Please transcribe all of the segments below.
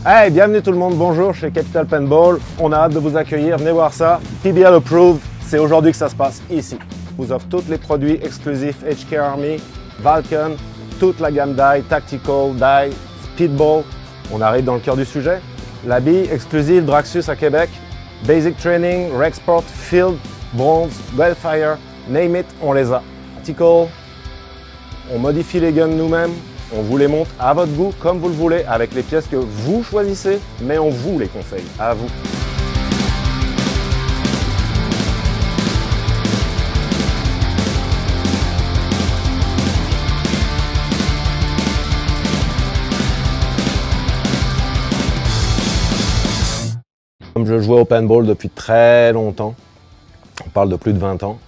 Hey, bienvenue tout le monde, bonjour chez Capital Paintball. On a hâte de vous accueillir, venez voir ça. PBL Approved, c'est aujourd'hui que ça se passe ici. On vous offre tous les produits exclusifs HK Army, Vulcan, toute la gamme die, Tactical, die, Speedball. On arrive dans le cœur du sujet. La bille exclusive Draxus à Québec, Basic Training, Rexport, Field, Bronze, Wellfire, name it, on les a. Tactical, on modifie les guns nous-mêmes. On vous les montre à votre goût, comme vous le voulez, avec les pièces que vous choisissez, mais on vous les conseille, à vous. Comme je jouais au paintball depuis très longtemps, on parle de plus de 20 ans,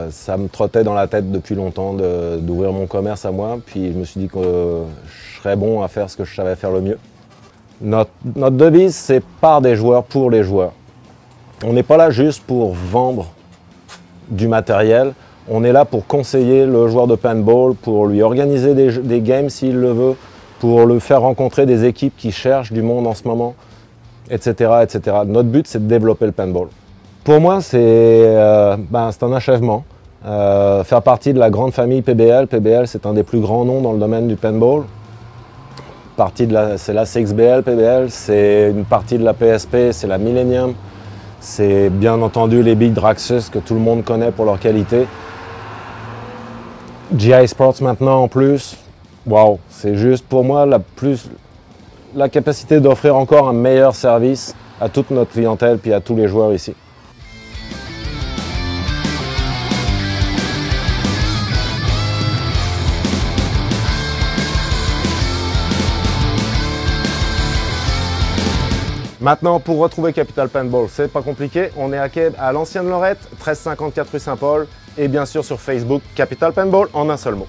ça me trottait dans la tête depuis longtemps d'ouvrir mon commerce à moi, puis je me suis dit que je serais bon à faire ce que je savais faire le mieux. Notre devise, c'est par des joueurs, pour les joueurs. On n'est pas là juste pour vendre du matériel, on est là pour conseiller le joueur de paintball, pour lui organiser des games s'il le veut, pour le faire rencontrer des équipes qui cherchent du monde en ce moment, etc., etc. Notre but, c'est de développer le paintball. Pour moi, c'est un achèvement. Faire partie de la grande famille PBL. PBL, c'est un des plus grands noms dans le domaine du paintball. C'est la CXBL PBL, c'est une partie de la PSP, c'est la Millennium. C'est bien entendu les Big Draxus que tout le monde connaît pour leur qualité. GI Sports maintenant en plus. Waouh, c'est juste pour moi la capacité d'offrir encore un meilleur service à toute notre clientèle puis à tous les joueurs ici. Maintenant, pour retrouver Capital Paintball, c'est pas compliqué. On est à l'ancienne Lorette, 1354 rue Saint-Paul et bien sûr sur Facebook, Capital Paintball en un seul mot.